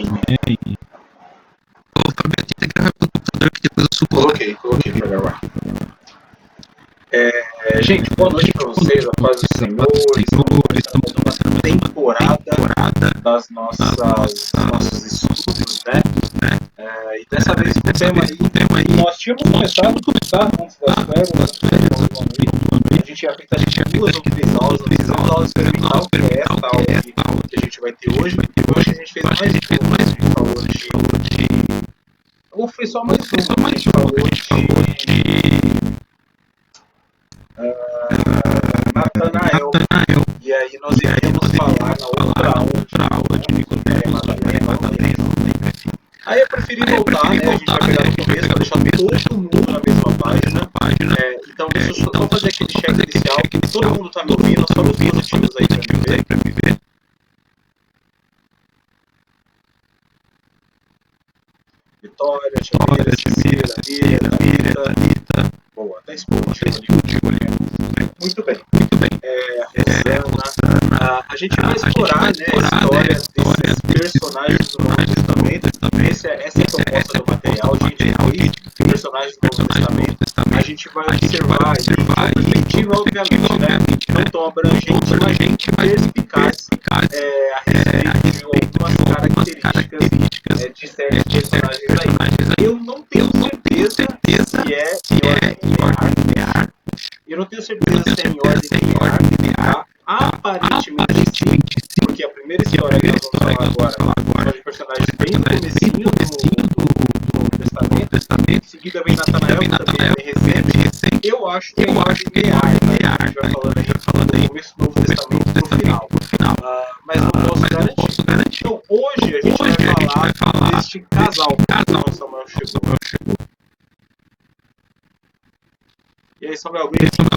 Ô, Fábio, tenta gravar pelo computador que depois eu subo lá. Coloquei pra gravar. Gente, boa noite pra vocês, a paz do Senhor. Estamos começando uma temporada das nossos estudos, né? E dessa vez com o tema aí, nós tínhamos começado antes das férias, a gente ia feito duas ou três aulas experimental, que é esta aula que a gente vai ter hoje. Hoje a gente fez mais uma, a gente falou de... Ou foi só mais uma, a gente falou de... Natanael. E aí nós iremos falar na outra aula de Madalena. Aí eu preferi voltar, né? A gente vai pegar no começo para deixar todo mundo na mesma página. Então deixa eu só fazer aquele check inicial. Todo mundo está me ouvindo, só os positivos aí para me ver. Vitória, Cecília, Anitta. Boa, até explodiu ali. Muito bem. Rosana. A gente vai explorar, né, a história desses personagens do Novo Testamento. Essa é a proposta do material. A gente tem personagens do Novo Testamento. A gente vai observar e objetivo, obviamente, né, não tão abrangente, mas perspicaz a respeito de algumas características de certos personagens aí. Eu não tenho certeza se é linear. Eu não tenho certeza se é em ordem linear. Aparentemente sim, porque a primeira história que nós vamos falar agora é de personagens bem no comecinho do Testamento. Em seguida vem Natanael, que também é bem recente. Eu acho que é em ordem linear. A gente vai falando aí do começo do Novo Testamento pro final. Mas não posso garantir. Então hoje a gente vai falar deste casal que o Samuel chegou. E aí, Samuel, bem-vindo.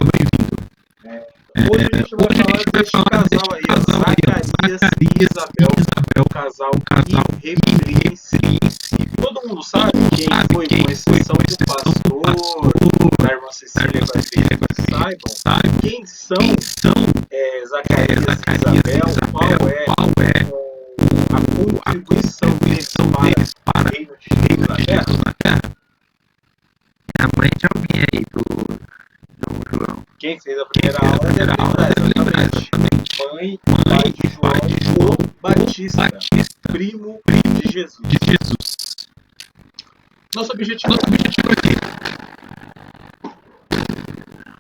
Hoje a gente vai falar deste casal aí, Zacarias e Isabel, o casal irrepreensível. Todo mundo sabe quem foi, com exceção do pastor, da irmã Cecília, saibam quem são Zacarias e Isabel, qual é a contribuição deles para o reino de Deus na Terra. É a mãe de alguém aí do João. Quem fez a primeira aula é exatamente. Mãe de João Batista, primo de Jesus. Nosso objetivo aqui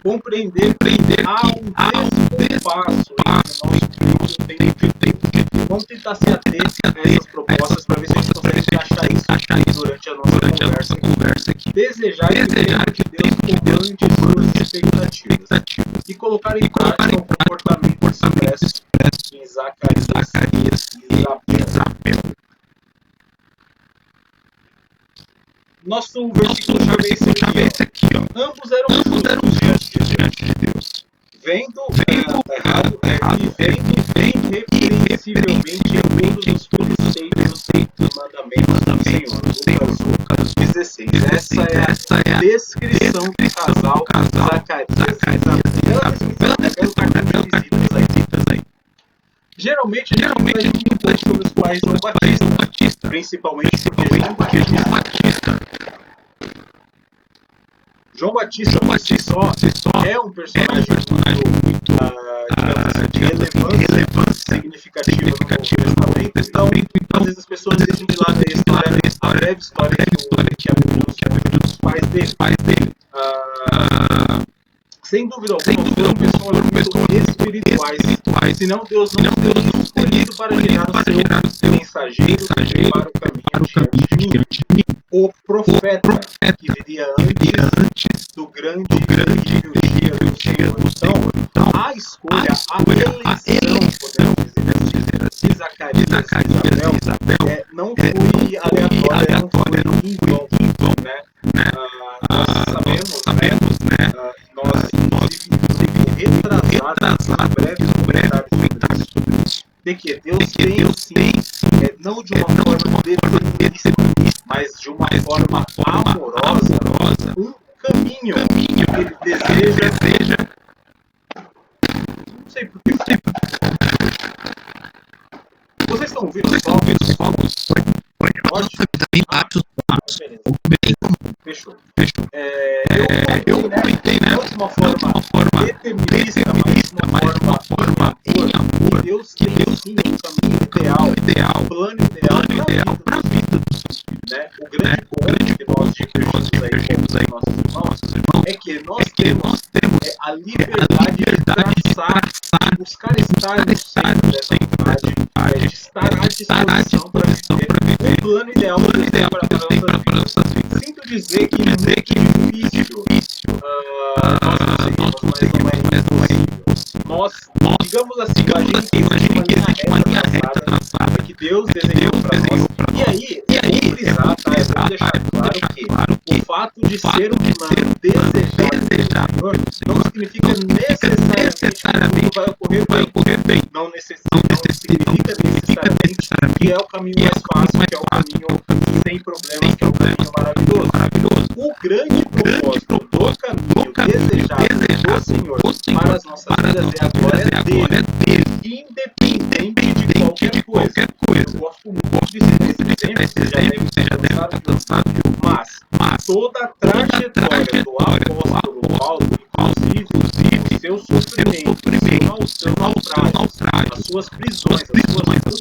compreender há um descompasso entre o nosso tempo e tempo. Vamos tentar se ater a essas propostas para ver se a gente consegue encaixar isso durante a nossa conversa aqui. Desejar que Deus comande suas expectativas e colocar em prática o comportamento expresso em Zacarias e Isabel. Nosso versículo chave é esse aqui, ó. Ambos eram justos diante de Deus. Vendo irrepreensivelmente em todos os preceitos e mandamentos do Senhor. Lucas 16. Essa é a descrição do casal Zacarias e Isabel. Aí. Geralmente a gente vai um pouco sobre os pais de João Batista, principalmente porque João Batista. João Batista por si só é um personagem muito de relevância significativa no Novo Testamento. Então, às vezes as pessoas deixam de lado a breve história que a Bíblia dos pais dele. Sem dúvida alguma, foram pessoas espirituais. Senão Deus não teria escolhido para gerar o seu mensageiro para o caminho diante de mim. O profeta que viria antes do grande dia do Senhor. Então, a escolha, a eleição, podemos dizer assim, de Zacarias e Isabel não foi aleatória, não foi em vão, né? Nós sabemos, né? Nós retrasados, breves comentários sobre isso, de que Deus tem, não de uma forma determinista, mas de uma forma amorosa, um caminho que ele deseja. Não sei porquê. Vocês estão ouvindo os fogos? pode? Beleza. bem comum. Fechou. Fechou. Eu comentei, né? Não de uma forma determinista, mas de uma forma em amor. Deus tem sim um caminho ideal, plano ideal para a vida dos seus filhos. Né? O grande ponto que nós divergimos aí com os nossos irmãos é que nós temos a liberdade de traçar, de buscar estar no centro dessa vontade, de estar à disposição para viver o plano ideal para nossas vidas. Sinto dizer que é muito difícil, nós conseguimos, mas não é impossível. Nós, digamos assim, imagine que existe uma linha reta traçada que Deus desenhou para nós. E aí, eu vou frisar, tá? Eu vou deixar claro que o fato de ser um plano desejado pelo Senhor não significa necessariamente que tudo vai ocorrer bem. Não significa necessariamente que é o caminho mais fácil, que é o caminho sem problemas, que é o caminho maravilhoso. O grande propósito do caminho desejado do Senhor para as nossas vidas é a glória dele, independente de qualquer coisa. Eu gosto muito de citar esse exemplo, você já deve estar cansado de ouvir, mas toda a trajetória do apóstolo Paulo, inclusive o seu sofrimento, o seu naufrágio, as suas prisões, as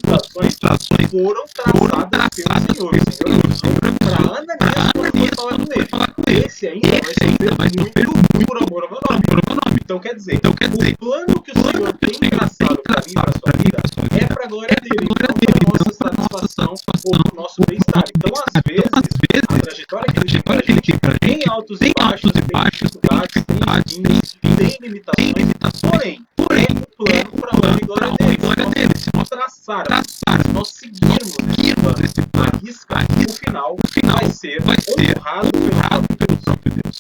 suas frustrações foram traçadas pelo Senhor. O Senhor para Ananias quando foi falar com ele. Esse ainda vai sofrer muito por amor ao meu nome. Então quer dizer, o plano que o Senhor tem traçado para mim, para a sua vida, é para a glória dele, não para a nossa satisfação ou para o nosso bem-estar. Então, às vezes, a trajetória que ele tem para a gente tem altos e baixos, tem dificuldades, tem limitações, porém, é um plano para a honra e glória dele. Se nós traçarmos, se nós seguirmos esse plano, o final vai ser honrado pelo próprio Deus.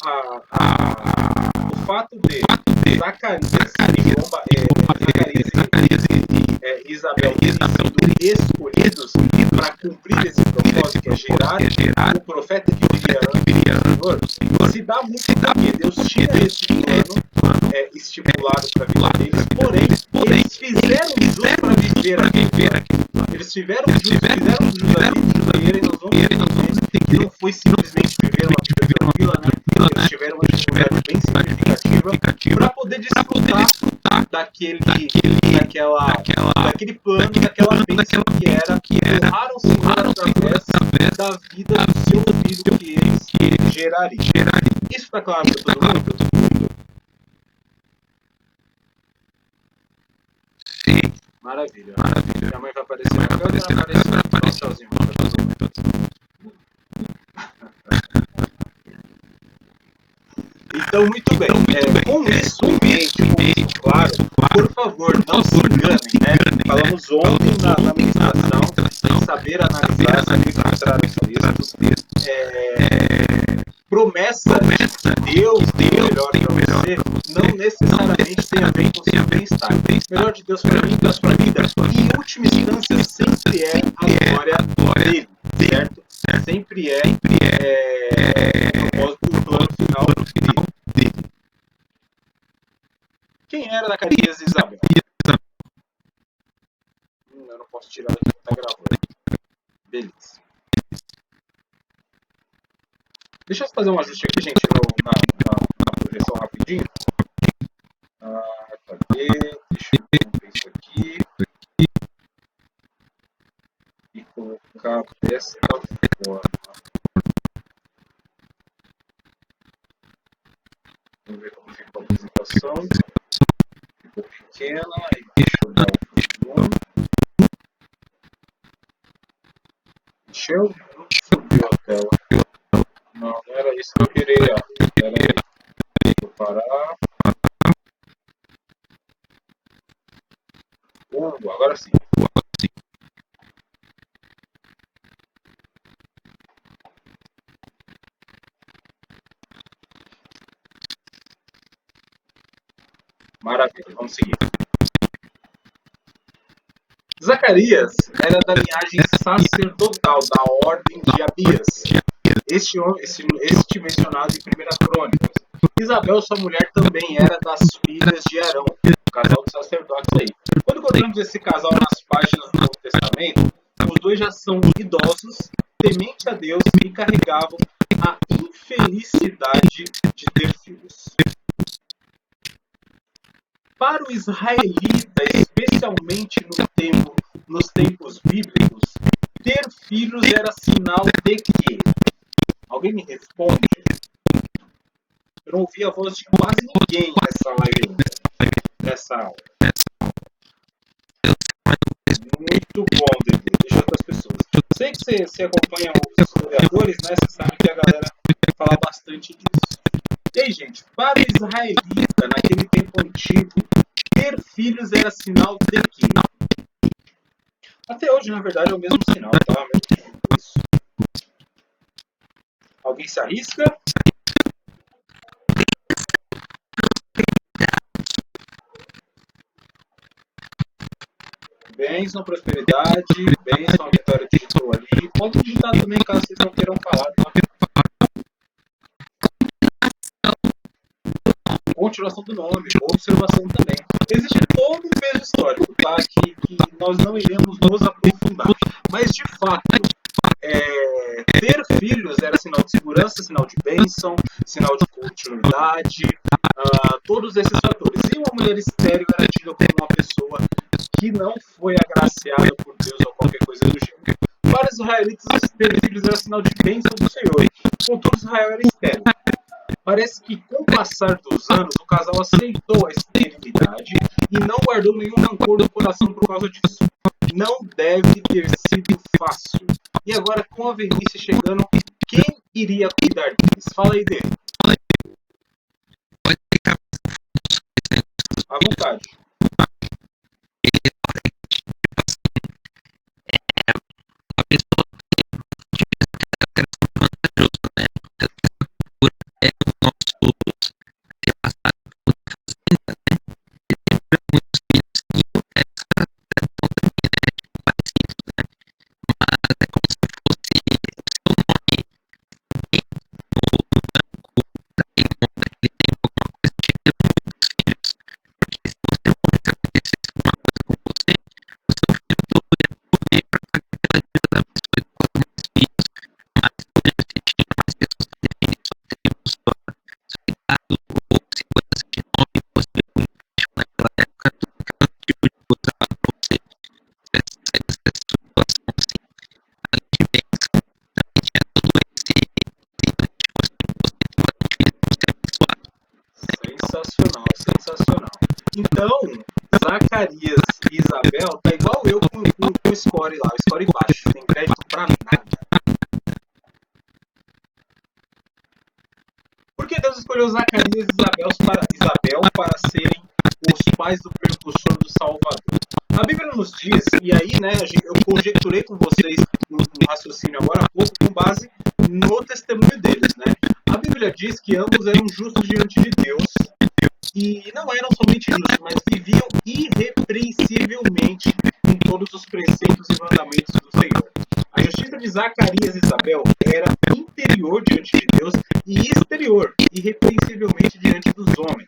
O fato de Zacarias e Isabel terem sido escolhidos para cumprir esse propósito, que é gerar o profeta que viria antes do Senhor, se dá muito porque Deus tinha esse plano estipulado para a vida deles, porém, eles fizeram jus para viver aquele plano. Eles fizeram jus a viver, e nós vamos entender que não foi simplesmente viver uma vida tranquila, né? Eles tiveram uma dificuldade bem significativa para poder desfrutar daquele plano, daquela bênção que era honrar o Senhor através da vida do seu filho que eles gerariam. Isso está claro para todo mundo? Sim. Maravilha. Minha mãe vai aparecer na câmera, vai aparecer. Tchauzinho. Então, muito bem. Com isso em mente, claro, por favor, não se enganem, né? Falamos ontem na ministração, em saber analisar, saber filtrar os textos. Promessa de Deus tem o melhor para você, não necessariamente tem a ver com o seu bem-estar. O melhor de Deus para mim, Deus para a vida, e em última instância, sempre é a glória dele, certo? Sempre é o propósito do plano final dele. Quem era Zacarias e Isabel? Eu não posso tirar aqui, está gravando. Beleza. Deixa eu fazer um ajuste aqui, gente, na projeção rapidinho. Cadê? Deixa eu ver isso aqui. E colocar dessa forma. Vamos ver como ficou a apresentação. Ficou pequena. E deixa eu dar o zoom. Encheu? Subiu a tela. Não era isso que eu queria. Vou parar. Agora sim. Maravilha, vamos seguir. Zacarias era da linhagem sacerdotal da ordem de Abias. Este mencionado em 1 Crônicas. Isabel, sua mulher, também era das filhas de Arão, o casal de sacerdotes aí. Quando encontramos esse casal nas páginas do Novo Testamento, os dois já são idosos temente a Deus e carregavam a infelicidade de ter filhos. Para o israelita, especialmente nos tempos bíblicos, ter filhos era sinal de quê? Alguém me responde? Eu não ouvi a voz de quase ninguém nessa live ainda, nessa aula. Muito bom, Dede. Deixa outras pessoas. Sei que você acompanha os historiadores, né? Você sabe que a galera fala bastante disso. E aí, gente, para o israelita, naquele tempo antigo, ter filhos era sinal de quê? Até hoje, na verdade, é o mesmo sinal, tá? Isso. Alguém se arrisca? Bênção, prosperidade, bênção, a Vitória digitou ali. Pode digitar também, caso vocês não queiram falar, tá? Continuação do nome, observação também. Existe todo um peso histórico, tá? Que nós não iremos nos aprofundar. Mas, de fato, ter filhos era sinal de segurança, sinal de bênção, sinal de continuidade, todos esses fatores. E uma mulher estéril era tida como uma pessoa que não foi agraciada por Deus ou qualquer coisa do gênero. Para os israelitas, ter filhos era sinal de bênção do Senhor. Contudo, Israel era estéril. Parece que, com o passar dos anos, o casal aceitou a esterilidade e não guardou nenhum rancor no coração por causa disso. Não deve ter sido fácil. E agora, com a velhice chegando, quem iria cuidar deles? Fala aí dele. À vontade. Sensacional. Então, Zacarias e Isabel tá igual eu com o score lá, o score baixo, tem crédito pra nada. Por que Deus escolheu Zacarias e Isabel para serem os pais do precursor do Salvador? A Bíblia nos diz, e aí, né, eu conjecturei com vocês um raciocínio agora há pouco com base no testemunho deles, né? A Bíblia diz que ambos eram justos diante de Deus e não eram somente justos, mas viviam irrepreensivelmente em todos os preceitos e mandamentos do Senhor. A justiça de Zacarias e Isabel era interior diante de Deus e exterior, irrepreensivelmente diante dos homens.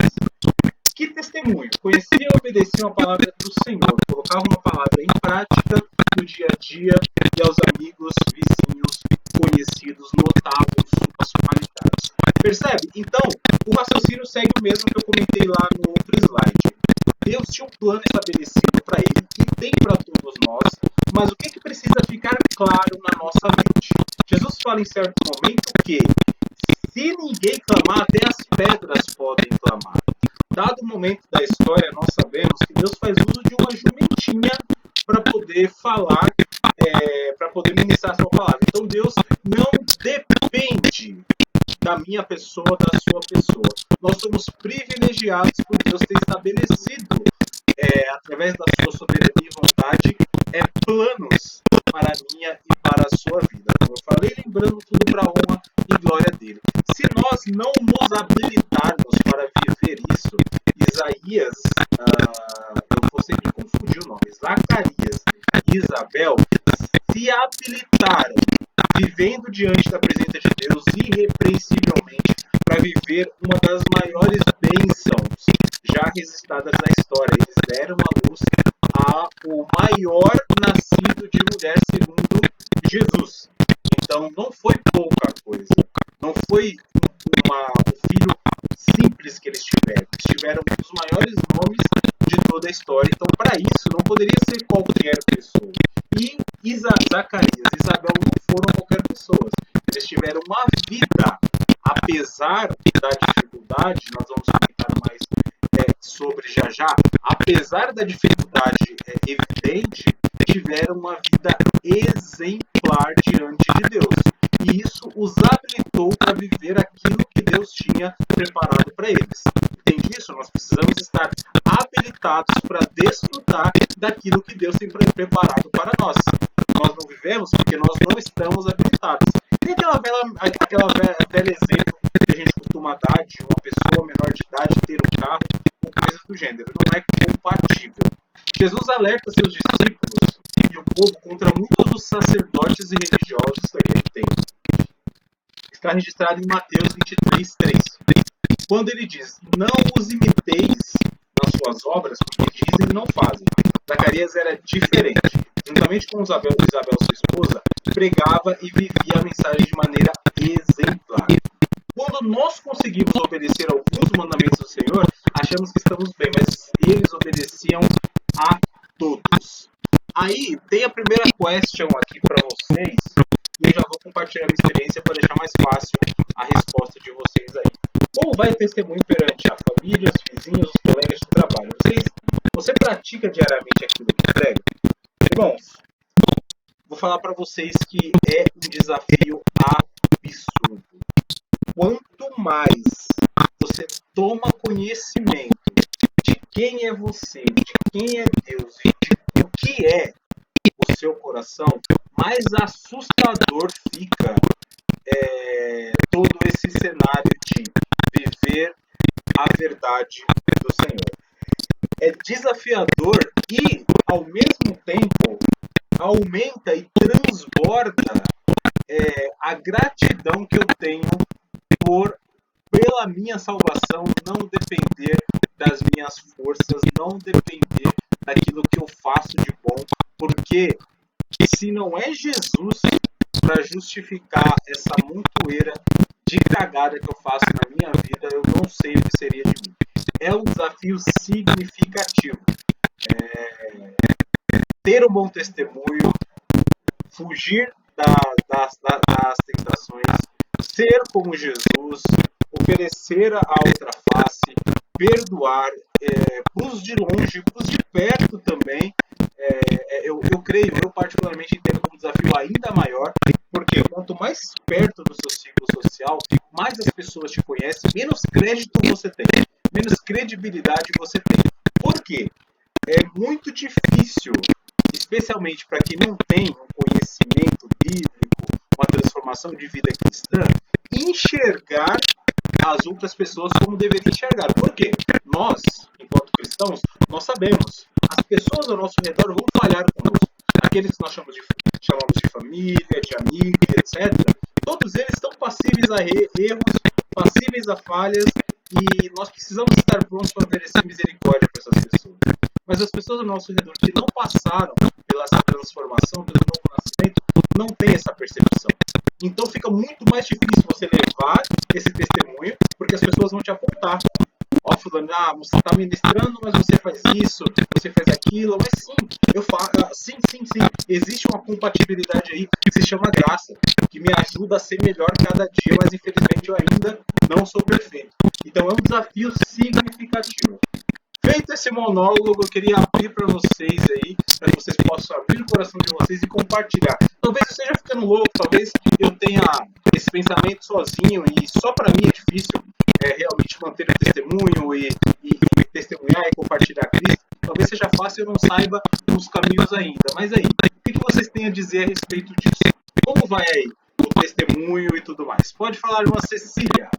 Que testemunho! Conheciam e obedeciam a palavra do Senhor, colocavam a palavra em prática no dia a dia e aos amigos, vizinhos, conhecidos notavam suas qualidades. Percebe? Então, o raciocínio segue o mesmo que eu comentei lá no outro slide. Deus tinha um plano estabelecido para ele e tem para todos nós, mas o que precisa ficar claro na nossa mente? Jesus fala em certo momento que se ninguém clamar, até as pedras podem clamar. Dado o momento da história, nós sabemos que Deus faz uso de uma jumentinha para poder falar, para poder ministrar a sua palavra. Então Deus não depende da minha pessoa, da sua pessoa. Nós somos privilegiados por Deus ter estabelecido, através da sua soberania e vontade, planos para a minha e para a sua vida. Como eu falei, lembrando tudo para a honra e glória dele. Se nós não nos habilitarmos para viver isso, Isaías, eu vou sempre confundir o nome, Zacarias e Isabel se habilitaram, vivendo diante da presença de Deus irrepreensivelmente, para viver uma das maiores bênçãos já registradas na história. Eles deram à luz o maior nascido de mulher segundo Jesus. Então, não foi pouca coisa. Não foi um filho simples que eles tiveram. Eles tiveram um dos maiores nomes de toda a história. Então, para isso, não poderia ser qualquer pessoa. E Zacarias e Isabel não foram qualquer pessoa. Eles tiveram uma vida, apesar da dificuldade, nós vamos comentar mais sobre já, apesar da dificuldade evidente, tiveram uma vida exemplar diante de Deus. E isso os habilitou para viver aquilo que Deus tinha preparado para eles. Entende isso? Nós precisamos estar habilitados para desfrutar daquilo que Deus tem preparado para nós. Nós não vivemos porque nós não estamos habilitados. Tem aquela velha exemplo que a gente costuma dar de uma pessoa menor de idade ter um carro ou coisas do gênero. Não é compatível. Jesus alerta seus discípulos e o povo contra muitos dos sacerdotes e religiosos daquele tempo. Está registrado em Mateus 23:3. Quando ele diz, não os imiteis nas suas obras, porque dizem e não fazem. Zacarias era diferente. Juntamente com Isabel, sua esposa, pregava e vivia a mensagem de maneira exemplar. Quando nós conseguimos obedecer alguns mandamentos do Senhor, achamos que estamos bem, mas eles obedeciam a todos. Aí, tem a primeira question aqui para vocês, e eu já vou compartilhar a minha experiência para deixar mais fácil a resposta de vocês aí. Como vai o testemunho perante a família, os vizinhos, os colegas de trabalho? Você pratica diariamente aquilo que prega? Irmãos, vou falar para vocês que é um desafio absurdo. Quanto mais você toma conhecimento de quem é você, de quem é Deus e de o que é o seu coração, mais assustador fica todo esse cenário de viver a verdade do Senhor. É desafiador e, ao mesmo tempo, aumenta e transborda a gratidão que eu tenho pela minha salvação não depender das minhas forças, não depender daquilo que eu faço de bom, porque se não é Jesus para justificar essa montoeira de cagada que eu faço na minha vida, eu não sei o que seria de mim. É um desafio significativo. Ter um bom testemunho, fugir das tentações, ser como Jesus, oferecer a outra face, perdoar, pros de longe, pros de perto também. Eu creio, eu particularmente entendo como um desafio ainda maior, porque quanto mais perto do seu ciclo social, mais as pessoas te conhecem, menos crédito você tem, menos credibilidade você tem. Por quê? É muito difícil, especialmente para quem não tem um conhecimento bíblico, uma transformação de vida cristã, enxergar as outras pessoas como deveriam enxergar. Por quê? Nós, enquanto cristãos, nós sabemos, as pessoas ao nosso redor vão falhar conosco. Aqueles que nós chamamos de família, de amigos, etc. Todos eles estão passíveis a erros, passíveis a falhas, e nós precisamos estar prontos para oferecer misericórdia para essas pessoas. Mas as pessoas ao nosso redor que não passaram pela transformação, pelo novo nascimento, não têm essa percepção. Então fica muito mais difícil você levar esse testemunho, porque as pessoas vão te apontar. Ó, fulano, você está ministrando, mas você faz isso, você faz aquilo. Mas sim, eu falo, sim. Existe uma compatibilidade aí que se chama graça, que me ajuda a ser melhor cada dia, mas infelizmente eu ainda não sou perfeito. Então é um desafio significativo. Feito esse monólogo, eu queria abrir para vocês aí, para que vocês possam abrir o coração de vocês e compartilhar. Talvez eu esteja ficando louco, talvez eu tenha esse pensamento sozinho e só para mim é difícil realmente manter o testemunho e testemunhar e compartilhar Cristo. Talvez seja fácil e eu não saiba os caminhos ainda. Mas aí, o que vocês têm a dizer a respeito disso? Como vai aí o testemunho e tudo mais? Pode falar, irmã Cecília.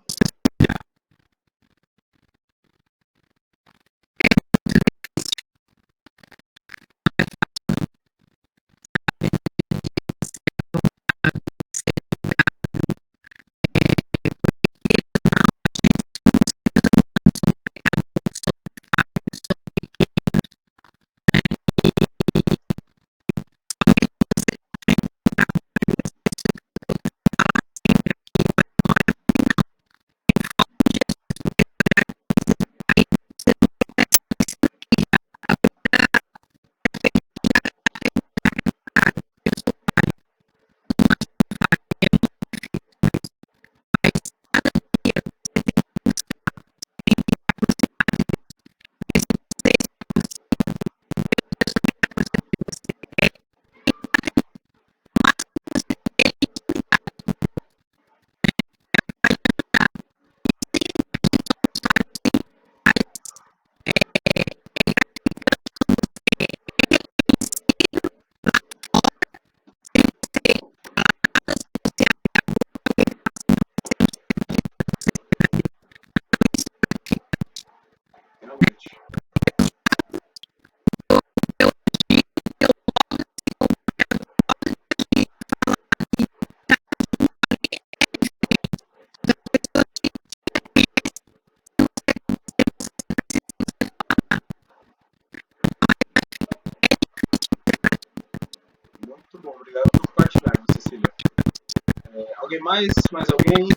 Mais alguém?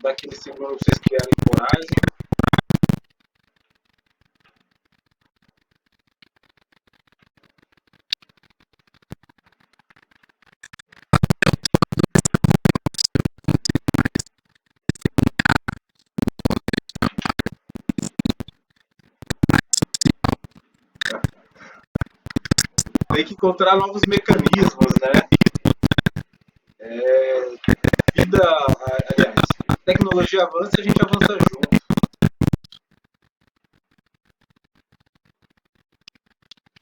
Dá aquele segundo pra vocês criarem coragem. Tem que encontrar novos mecanismos, né? Aliás, tecnologia avança e a gente avança junto.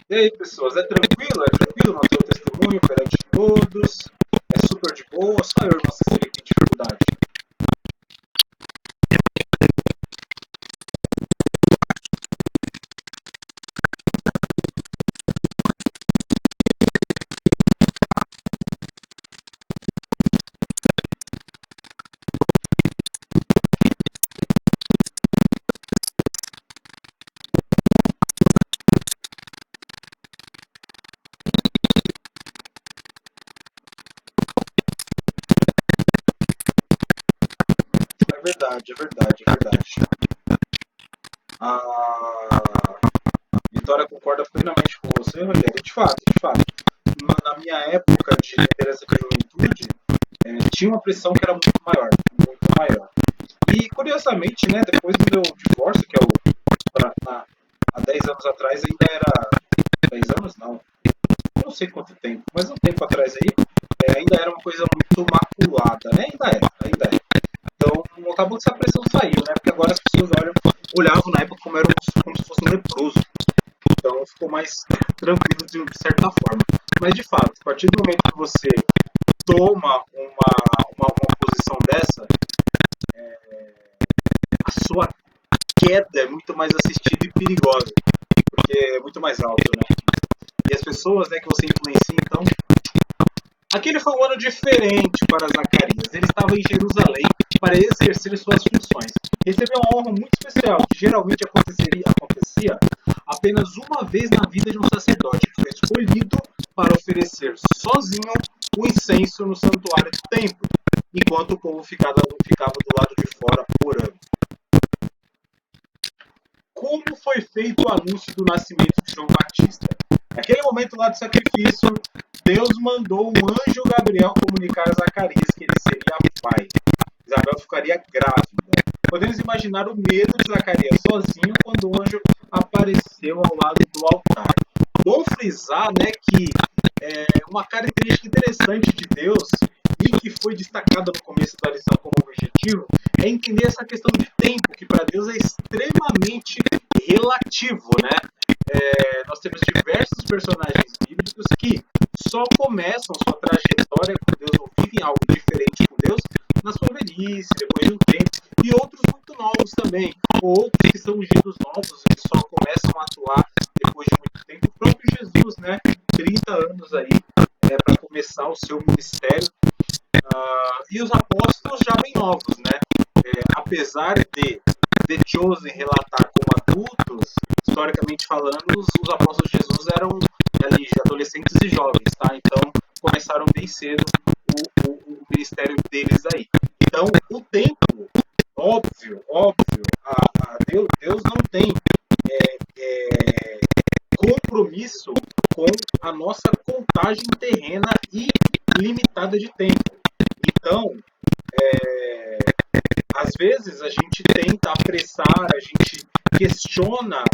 E aí, pessoas, é tranquilo? É tranquilo manter o testemunho perante todos? É super de boa? Só eu, nossa, seria que tem dificuldade. É verdade, é verdade, é verdade. A Vitória concorda plenamente com você, Rogério. De fato, de fato. Na minha época de liderança de juventude, tinha uma pressão que era muito maior, muito maior. E, curiosamente, né, depois do meu divórcio, que é há 10 anos atrás, ainda era... 10 anos? Não. Não sei quanto tempo, mas um tempo atrás aí, ainda era uma coisa muito maculada, né? Ainda é. Então, acabou que essa pressão saiu, né? Porque agora as pessoas olhavam na época como se fosse um leproso. Então, ficou mais tranquilo de certa forma. Mas, de fato, a partir do momento que você toma uma posição dessa, a sua queda é muito mais assistida e perigosa, porque é muito mais alto, né? E as pessoas, né, que você influencia, então... Aquele foi um ano diferente para Zacarias. Ele estava em Jerusalém para exercer suas funções. Recebeu uma honra muito especial, que geralmente acontecia apenas uma vez na vida de um sacerdote, que foi escolhido para oferecer sozinho o incenso no santuário do templo, enquanto o povo ficava do lado de fora orando. Como foi feito o anúncio do nascimento de João Batista? Naquele momento lá do sacrifício, Deus mandou o anjo Gabriel comunicar a Zacarias que ele seria pai. Isabel ficaria grávida. Podemos imaginar o medo de Zacarias sozinho quando o anjo apareceu ao lado do altar. Bom frisar, né, que uma característica interessante de Deus e que foi destacada no começo da lição como objetivo é entender essa questão de tempo, que para Deus é extremamente relativo, né? Nós temos diversos personagens bíblicos que só começam sua trajetória com Deus ou vivem algo diferente com Deus na sua velhice, depois de um tempo, e outros muito novos também, ou outros que são ungidos novos e só começam a atuar depois de muito tempo. O próprio Jesus, né? 30 anos aí para começar o seu ministério. E os apóstolos já bem novos, né? Apesar de The Chosen relatar como adultos, historicamente falando, os apóstolos de Jesus eram ali, adolescentes e jovens, tá? Então começaram bem cedo o ministério deles aí. Então o tempo, óbvio, Deus não tem compromisso com a nossa contagem terrena e limitada de tempo. Então, às vezes a gente tenta apressar, a gente questiona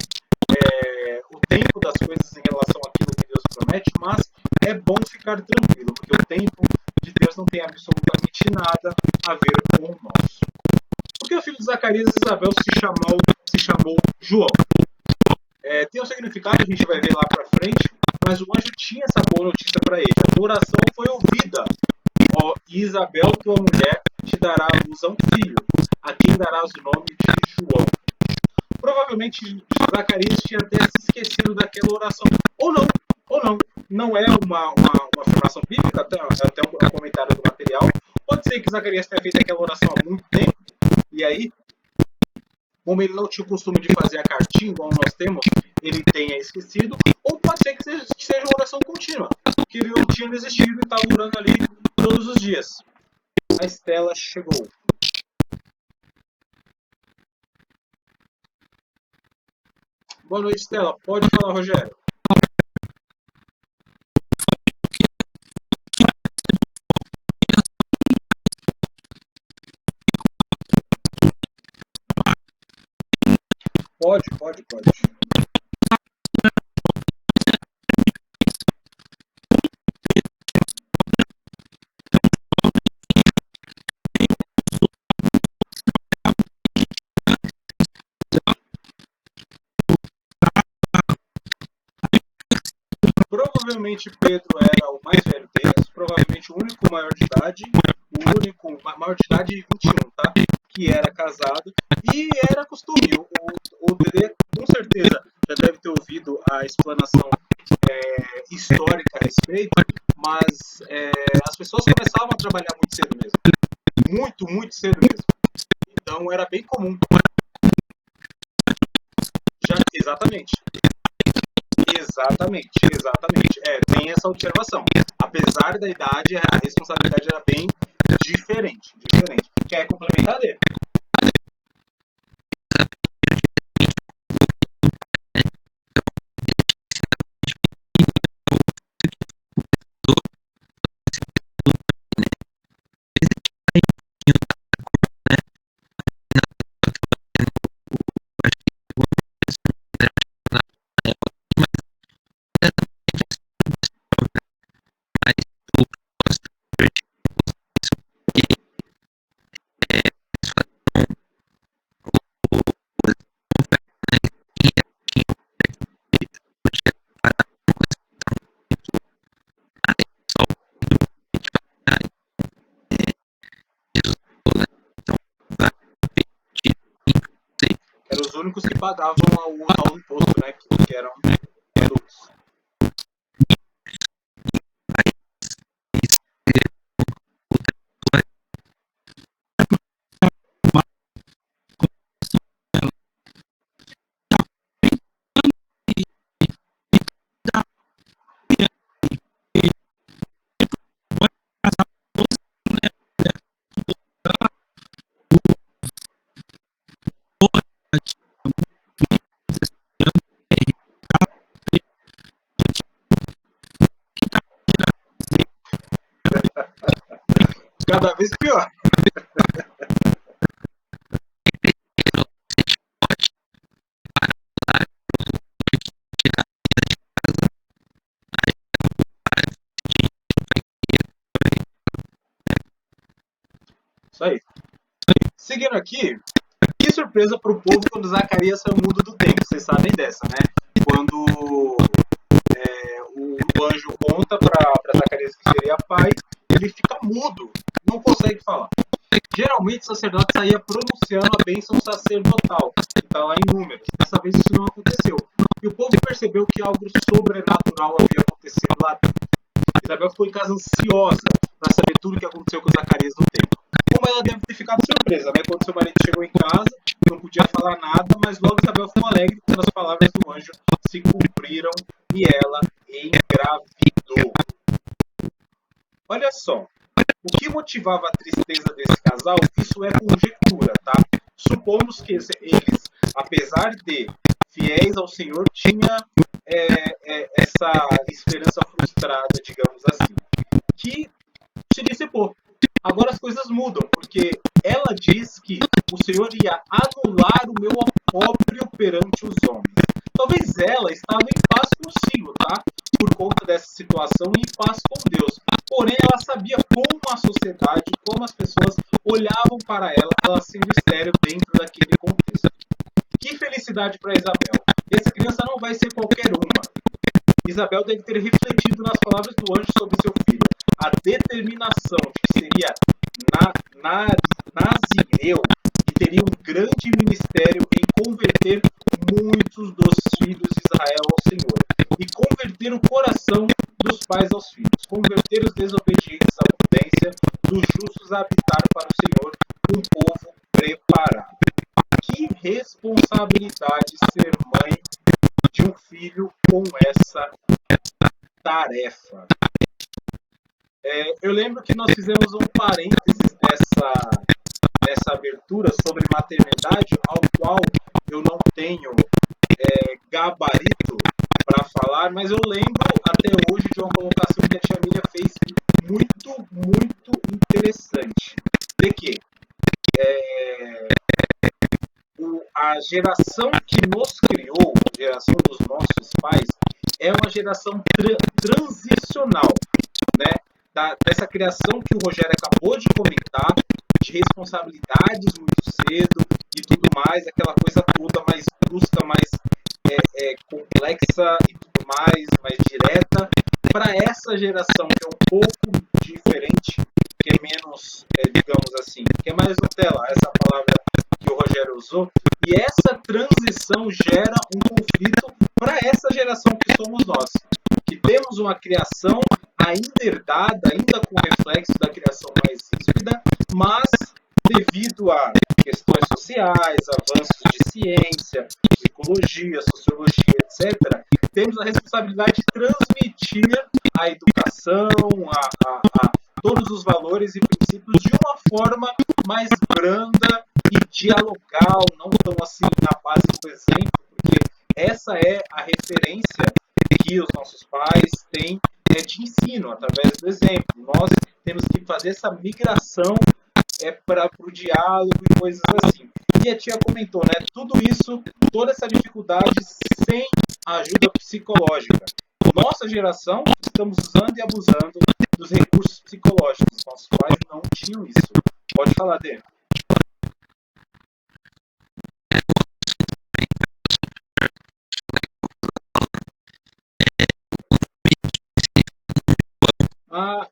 o tempo das coisas em relação àquilo que Deus promete, mas é bom ficar tranquilo, porque o tempo de Deus não tem absolutamente nada a ver com o nosso. Por que o filho de Zacarias e Isabel se chamou João? Tem um significado, a gente vai ver lá para frente, mas o anjo tinha essa boa notícia para ele. A tua oração foi ouvida. Ó, Isabel, tua mulher, te dará à luz a um filho, a quem darás o nome de João. Provavelmente Zacarias tinha até se esquecido daquela oração. Ou não. Não é uma afirmação bíblica, até um comentário do material. Pode ser que Zacarias tenha feito aquela oração há muito tempo, e aí, como ele não tinha o costume de fazer a cartinha, igual nós temos, ele tenha esquecido, ou pode ser que seja uma oração contínua. dias. A Estela chegou. Boa noite, Estela. Pode falar, Rogério. Pode. Provavelmente Pedro era o mais velho deles, provavelmente o único maior de idade, o único maior de idade de 21, tá? Que era casado e era costume. O Dedê, com certeza, já deve ter ouvido a explanação histórica a respeito, mas as pessoas começavam a trabalhar muito cedo mesmo. Muito cedo mesmo. Então era bem comum. Exatamente. Tem essa observação. Apesar da idade, a responsabilidade era bem diferente. Quer complementar, Dê? Eram os únicos que pagavam ao imposto, né? Que eram adultos. Cada vez pior. Isso aí. Seguindo aqui, que surpresa para o povo quando Zacarias saiu mudo do templo. Vocês sabem dessa, né? Quando o anjo conta para Zacarias que seria pai, ele fica mudo, não consegue falar. Geralmente o sacerdote saía pronunciando a bênção sacerdotal, que está lá em Números. Dessa vez isso não aconteceu. E o povo percebeu que algo sobrenatural havia acontecido lá dentro. Isabel ficou em casa ansiosa para saber tudo o que aconteceu com Zacarias no templo. Como ela deve ter ficado surpresa, né? Quando seu marido chegou em casa, não podia falar nada, mas logo Isabel ficou alegre quando as palavras do anjo se cumpriram e ela engravidou. Olha só, o que motivava a tristeza desse casal, isso é conjectura, tá? Supomos que eles, apesar de fiéis ao Senhor, tinham essa esperança frustrada, digamos assim, que se dissipou. Agora as coisas mudam, porque ela diz que o Senhor ia anular o meu opróbrio perante os homens. Talvez ela estava em paz consigo, tá? Por conta dessa situação e em paz com Deus. Porém, ela sabia como a sociedade, como as pessoas olhavam para ela sendo estéril dentro daquele contexto. Que felicidade para Isabel. Essa criança não vai ser qualquer uma. Isabel deve ter refletido nas palavras do anjo sobre seu filho. A determinação de que seria nazireu e teria um grande ministério em converter muitos dos filhos de Israel ao Senhor. E converter o coração dos pais aos filhos. Converter os desobedientes à prudência, dos justos a habitar para o Senhor, um povo preparado. Que responsabilidade ser mãe de um filho com essa tarefa. Eu lembro que nós fizemos um parênteses nessa abertura sobre maternidade, ao qual eu não tenho gabarito para falar, mas eu lembro até hoje de uma colocação que a tia Miriam fez muito interessante. De que a geração que nos criou, a geração dos nossos pais, é uma geração transicional, né? Dessa criação que o Rogério acabou de comentar, de responsabilidades muito cedo e tudo mais, aquela coisa toda mais brusca, mais complexa e tudo mais direta, para essa geração que é um pouco diferente, que é menos, digamos assim, que é mais Nutella, essa palavra que o Rogério usou, e essa transição gera um conflito para essa geração que somos nós, que temos uma criação ainda herdada, ainda com reflexo da criação mais ríspida, mas devido a questões sociais, avanços de ciência, psicologia, sociologia, etc., temos a responsabilidade de transmitir a educação, todos os valores e princípios de uma forma mais branda e dialogal, não tão assim na base do exemplo, porque essa é a referência que os nossos pais têm de ensino, através do exemplo. Nós temos que fazer essa migração para o diálogo e coisas assim. E a tia comentou, né? Tudo isso, toda essa dificuldade sem a ajuda psicológica. Nossa geração, estamos usando e abusando dos recursos psicológicos. Nossos pais não tinham isso. Pode falar, Dê. Ah,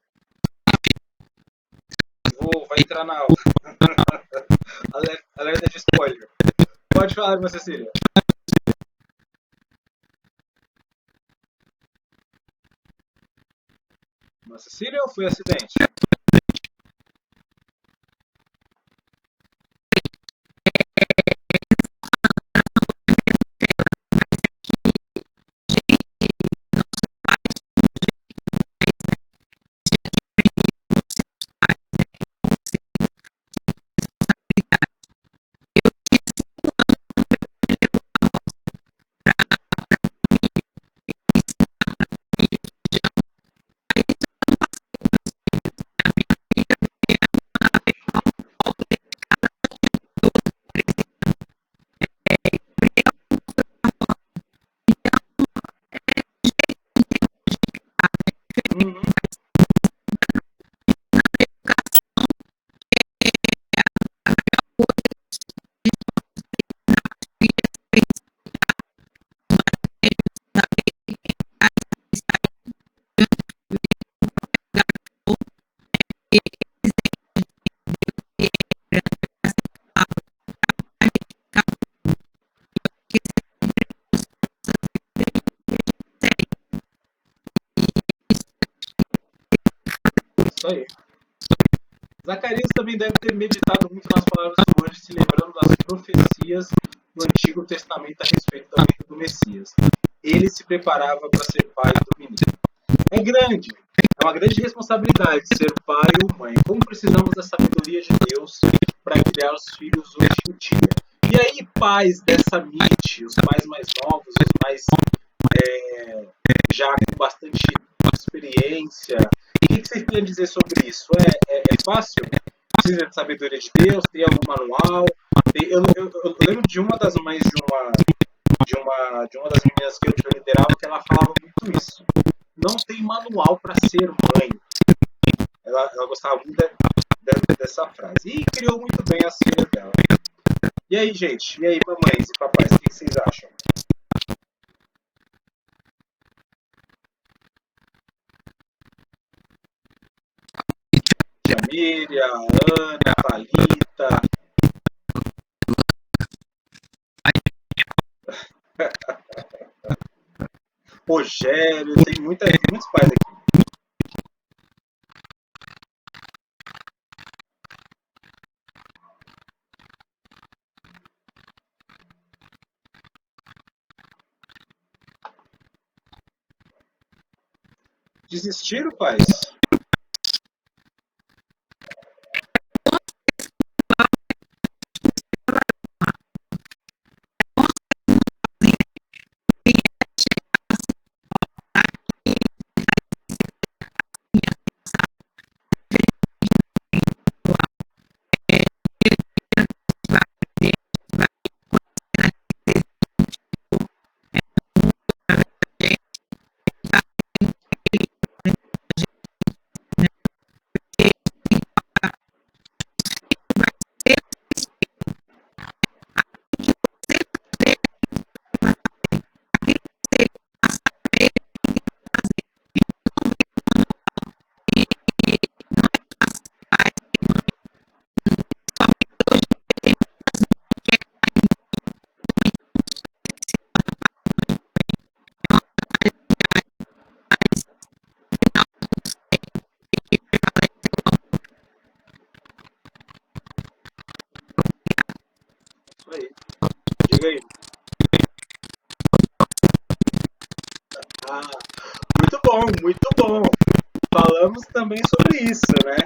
vai entrar na aula. Alerta de spoiler. Pode falar, irmã Cecília. Irmã Cecília ou foi acidente? Uhum. Isso aí. Zacarias também deve ter meditado muito nas palavras do anjo, se lembrando das profecias do Antigo Testamento a respeito da vinda do Messias. Ele se preparava para ser pai do menino. É grande, é uma grande responsabilidade ser pai ou mãe. Como precisamos da sabedoria de Deus para criar os filhos hoje em dia. E aí, pais dessa MIT, os pais mais novos, os mais já com bastante experiência, o que vocês têm a dizer sobre isso? É fácil? Precisa de sabedoria de Deus? Tem algum manual? Eu lembro de uma das mães de uma das meninas que eu liderava que ela falava muito isso. Não tem manual para ser mãe. Ela gostava muito dessa frase. E criou muito bem as filhas dela. E aí, gente? E aí, mamães e papais? O que vocês acham? Tia Miriam, Ana, Thalita. Rogério, tem muitos pais aqui. Desistiram, pais? muito bom. Falamos também sobre isso, né?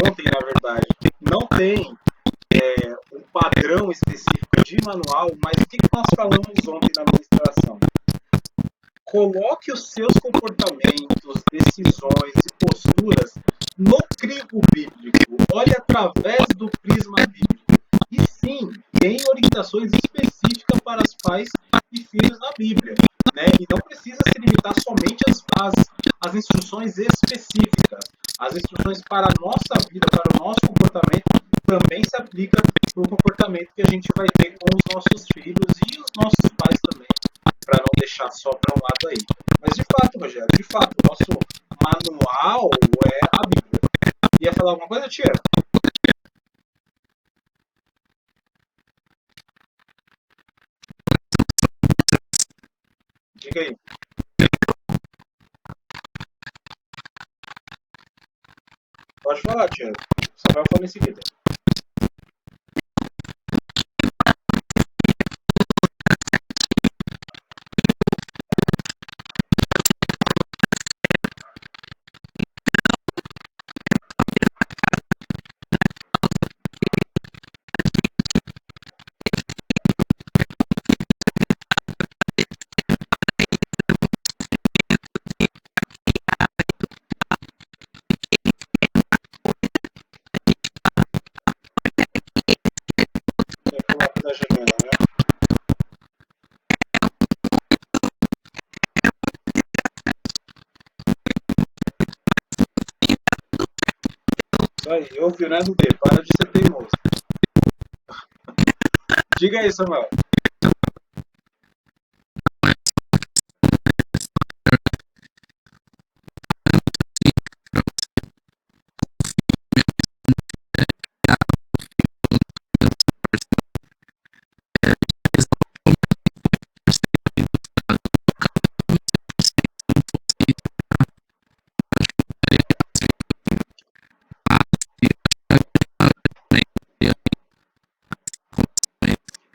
Ontem, na verdade. Não tem um padrão específico de manual, mas o que nós falamos ontem na administração? Coloque os seus comportamentos, decisões e posturas no crivo bíblico. Olhe através do prisma bíblico. E sim, tem orientações específicas para os pais e filhos na Bíblia. Né? E não precisa se limitar somente às instruções específicas. As instruções para a nossa vida, para o nosso comportamento, também se aplica para o comportamento que a gente vai ter com os nossos filhos e os nossos pais também, para não deixar só para um lado aí. Mas de fato, Rogério, o nosso manual é a Bíblia. Ia falar alguma coisa, tia? Diga aí. Pode falar, tia. Samuel fala em seguida. Da janela, né? Isso aí, ouviu, né, do D? Para de ser teimoso. Diga aí, Samuel.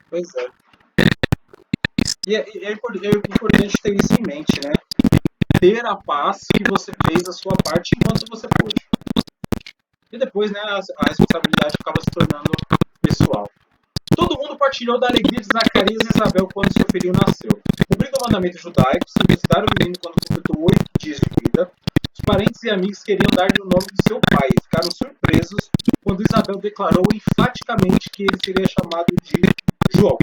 Pois é. E é importante ter isso em mente, né? Ter a paz que você fez a sua parte enquanto você pôde. E depois, né, a responsabilidade acaba se tornando pessoal. Todo mundo partilhou da alegria de Zacarias e Isabel quando seu filho nasceu. Cumprindo o mandamento judaico, circuncidaram o menino quando completou 8 dias de vida. Os parentes e amigos queriam dar-lhe o nome de seu pai e ficaram surpresos quando Isabel declarou enfaticamente que ele seria chamado de João.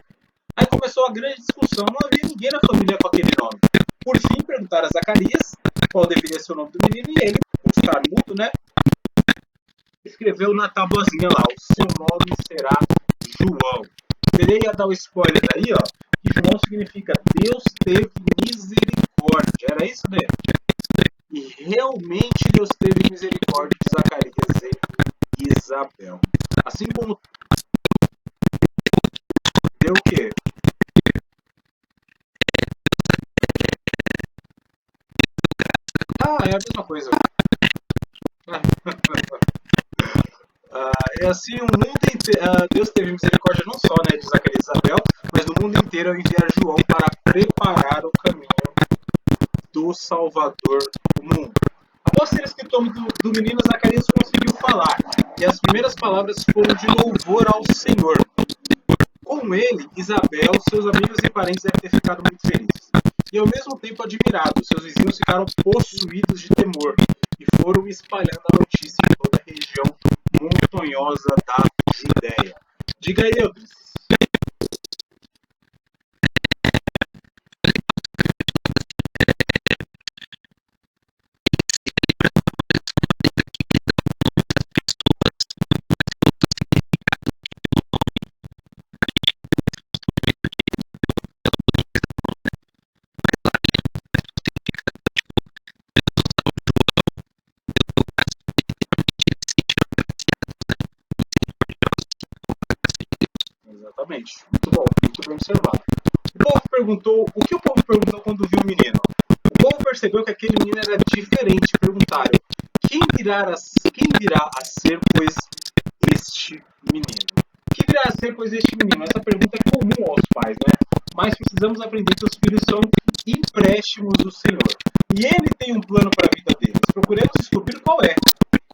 Aí começou a grande discussão, não havia ninguém na família com aquele nome. Por fim, perguntaram a Zacarias qual deveria ser o nome do menino e ele, por estar mudo, né, escreveu na tabuazinha lá, o seu nome será João. Ele ia dar o spoiler aí, ó, que João significa Deus teve misericórdia. Era isso, né? E realmente Deus teve misericórdia de Zacarias e Isabel. Assim como deu o quê? Ah, é a mesma coisa. É assim, o mundo inteiro, Deus teve misericórdia não só, né, de Zacarias e Isabel, mas do mundo inteiro ao enviar João para preparar o caminho do Salvador do mundo. Após ser escrito do menino, Zacarias conseguiu falar, e as primeiras palavras foram de louvor ao Senhor. Com ele, Isabel, seus amigos e parentes devem ter ficado muito felizes. E ao mesmo tempo admirados, seus vizinhos ficaram possuídos de temor e foram espalhando a notícia em toda a região montanhosa da Judéia. Diga aí, Eudes. Exatamente. Muito bem observado. O que o povo perguntou quando viu o menino? O povo percebeu que aquele menino era diferente. Perguntaram: quem virá a ser, pois, este menino? Quem virá a ser, pois, este menino? Essa pergunta é comum aos pais, né? Mas precisamos aprender que os filhos são empréstimos do Senhor. E Ele tem um plano para a vida deles. Procuremos descobrir qual é.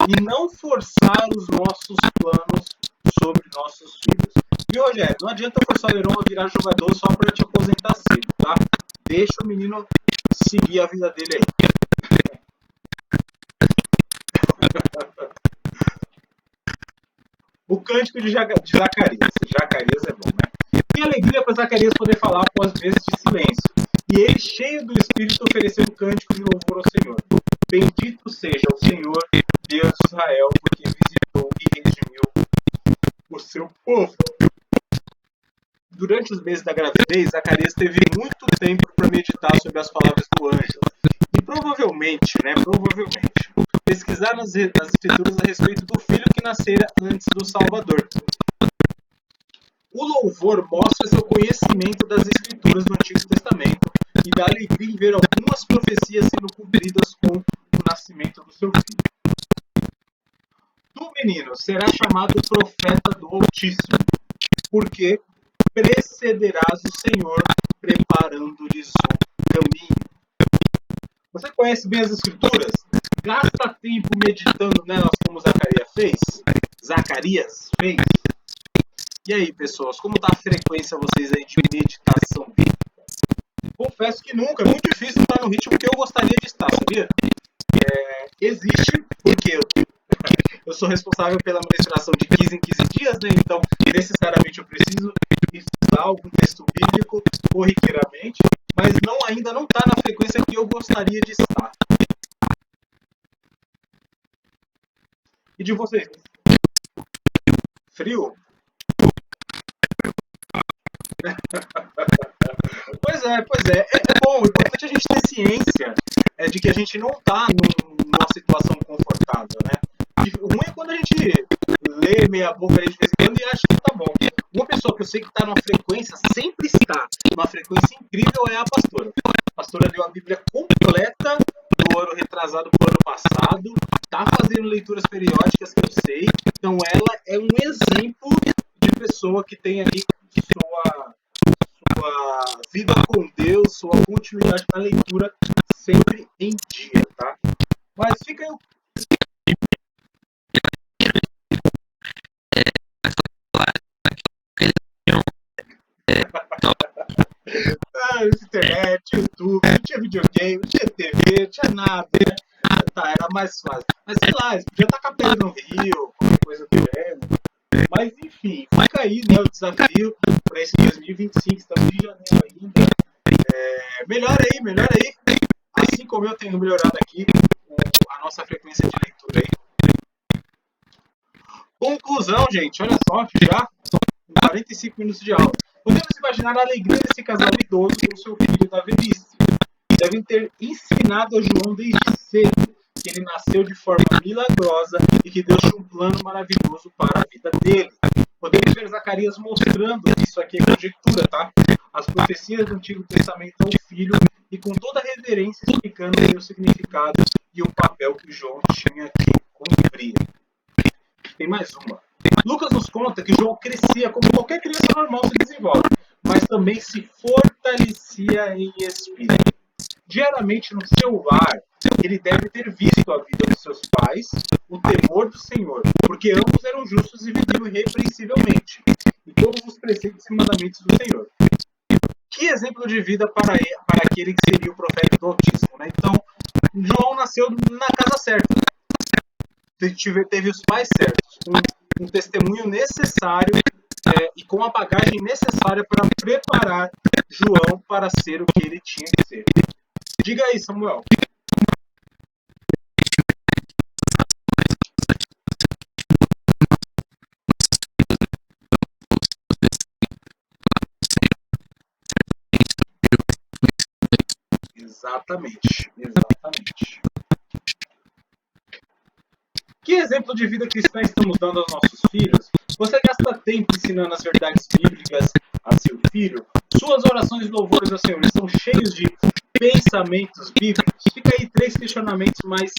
E não forçar os nossos planos sobre nossos filhos. E, Rogério, não adianta forçar o Heron a virar jogador só para te aposentar cedo, tá? Deixa o menino seguir a vida dele aí. O cântico de Zacarias. Zacarias é bom, né? Que alegria para Zacarias poder falar após meses de silêncio. E ele, cheio do Espírito, ofereceu um cântico de louvor ao Senhor. Bendito seja o Senhor, Deus de Israel, porque visitou e redimiu o seu povo. Durante os meses da gravidez, Zacarias teve muito tempo para meditar sobre as palavras do anjo. E provavelmente, pesquisar nas escrituras a respeito do filho que nascera antes do Salvador. O louvor mostra seu conhecimento das escrituras do Antigo Testamento e dá alegria em ver algumas profecias sendo cumpridas com o nascimento do seu filho. Tu, menino, será chamado profeta do Altíssimo, porque precederás o Senhor, preparando-lhes o caminho. Você conhece bem as escrituras? Gasta tempo meditando nelas como Zacarias fez. E aí, pessoas, como está a frequência vocês aí de meditação bíblica? Confesso que nunca, é muito difícil estar no ritmo que eu gostaria de estar, sabia? Existe, porque eu sou responsável pela ministração de 15 em 15 dias, né? Então, necessariamente eu preciso estudar algum texto bíblico corriqueiramente, mas ainda não está na frequência que eu gostaria de estar. E de vocês? Frio? Pois é. É bom, é importante a gente ter ciência de que a gente não está numa situação confortável, né? E o ruim é quando a gente lê meia boca de vez em quando e acha que tá bom. Uma pessoa que eu sei que está numa frequência, sempre está numa frequência incrível, é a pastora. A pastora leu a Bíblia completa do ano retrasado pro ano passado, tá fazendo leituras periódicas que eu sei, então ela é um exemplo de pessoa que tem ali sua vida com Deus, sua continuidade na leitura sempre em dia, tá? Mas fica aí. Internet, YouTube, não tinha videogame, não tinha TV, não tinha nada, né? Tá, era mais fácil. Mas sei lá, podia estar com a pedra no rio, qualquer coisa do gênero. Mas enfim, fica aí, né, o desafio para esse 2025, estamos em janeiro ainda. Melhor aí. Assim como eu tenho melhorado aqui a nossa frequência de leitura aí. Conclusão, gente, olha só, já 45 minutos de aula. Podemos imaginar a alegria desse casal idoso com seu filho da velhice. Devem ter ensinado a João desde cedo que ele nasceu de forma milagrosa e que Deus tinha um plano maravilhoso para a vida dele. Podemos ver Zacarias mostrando, isso aqui é conjectura, tá? As profecias do Antigo Testamento ao filho e com toda a reverência explicando o significado e o papel que João tinha que cumprir. Tem mais uma. Lucas nos conta que João crescia como qualquer criança normal se desenvolve, mas também se fortalecia em espírito. Diariamente no seu lar, ele deve ter visto a vida dos seus pais, o temor do Senhor, porque ambos eram justos e viviam irrepreensivelmente, e todos os preceitos e mandamentos do Senhor. Que exemplo de vida para aquele que seria o profeta do Altíssimo, né? Então, João nasceu na casa certa, teve os pais certos, um testemunho necessário e com a bagagem necessária para preparar João para ser o que ele tinha que ser. Diga aí, Samuel. Exatamente. Que exemplo de vida cristã estamos dando aos nossos filhos? Você gasta tempo ensinando as verdades bíblicas a seu filho? Suas orações e louvores ao Senhor estão cheios de pensamentos bíblicos? Fica aí 3 questionamentos mais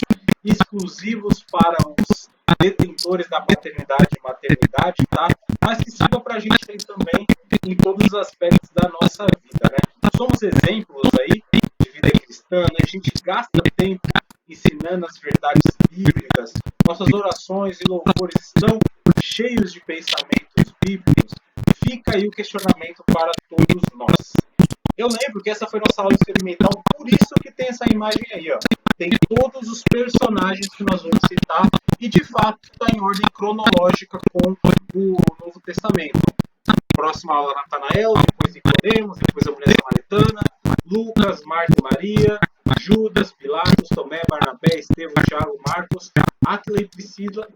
exclusivos para os detentores da paternidade e maternidade, tá? Mas que sirva para a gente aí também em todos os aspectos da nossa vida, né? Somos exemplos aí de vida cristã. meditando, a gente gasta tempo ensinando as verdades bíblicas, nossas orações e louvores estão cheios de pensamentos bíblicos, fica aí o questionamento para todos nós. Eu lembro que essa foi nossa aula experimental, por isso que tem essa imagem aí, ó. Tem todos os personagens que nós vamos citar e, de fato, está em ordem cronológica com o Novo Testamento. Próxima aula, Natanael, depois Nicodemos, depois a mulher samaritana, Lucas, Marta e Maria, Judas, Pilatos, Tomé, Barnabé, Estevão, Tiago, Marcos, Áquila e Priscila,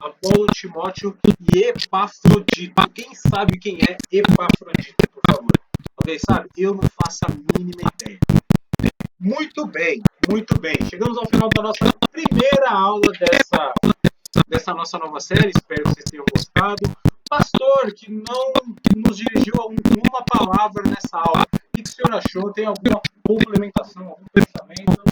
Apolo, Timóteo e Epafrodito. Quem sabe quem é Epafrodito, por favor? Alguém sabe? Eu não faço a mínima ideia. Muito bem, muito bem. Chegamos ao final da nossa primeira aula dessa nossa nova série. Espero que vocês tenham gostado. Pastor, que não nos dirigiu uma palavra nessa aula. O que o senhor achou? Tem alguma complementação, algum pensamento?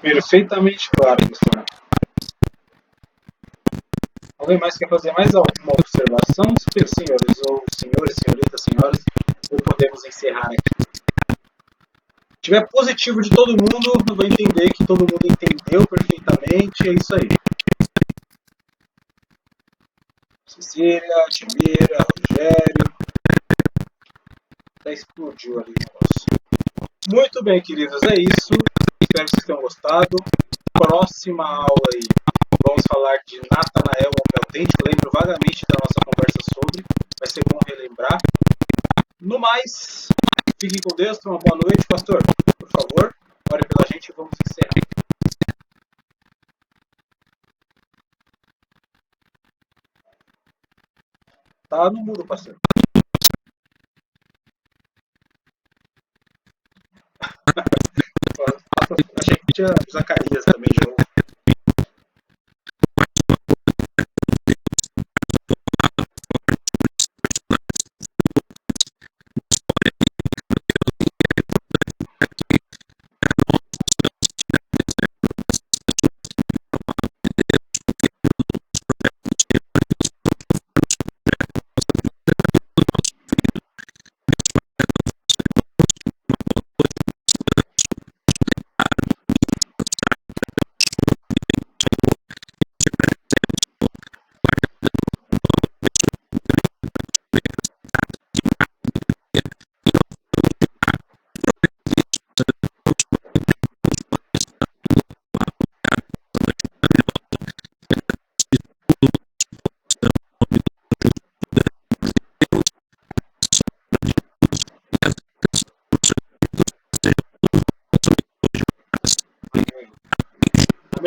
Perfeitamente claro, pastor. Alguém mais quer fazer mais alguma observação, senhores, ou senhores, senhoritas, senhoras? Ou podemos encerrar aqui? Se tiver positivo de todo mundo, eu vou entender que todo mundo entendeu perfeitamente. É isso aí. Cecília, Timira, Rogério. Até explodiu ali o negócio. Muito bem, queridos, é isso. Espero que vocês tenham gostado. Próxima aula aí, vamos falar de Natanael, homem autêntico. Lembro vagamente da nossa conversa sobre. Vai ser bom relembrar. No mais, fiquem com Deus. Tenham uma boa noite. Pastor, por favor, ore pela gente e vamos encerrar. Tá no mudo, pastor. Achei que tinha Zacarias também de novo.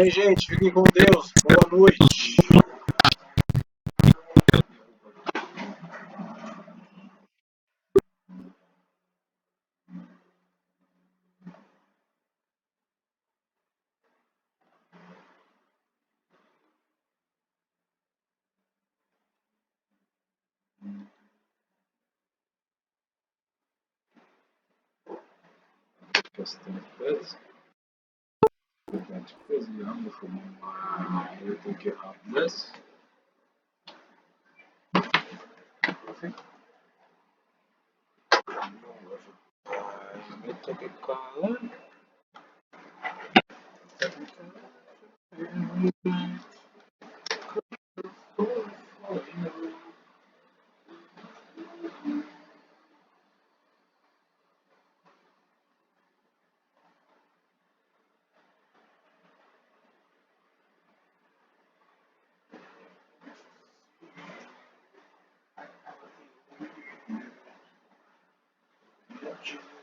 Amém, gente. Fiquem com Deus. Boa noite. Bastante coisa. Bastante coisa. Vamos fumar. Eu tenho que rápido this.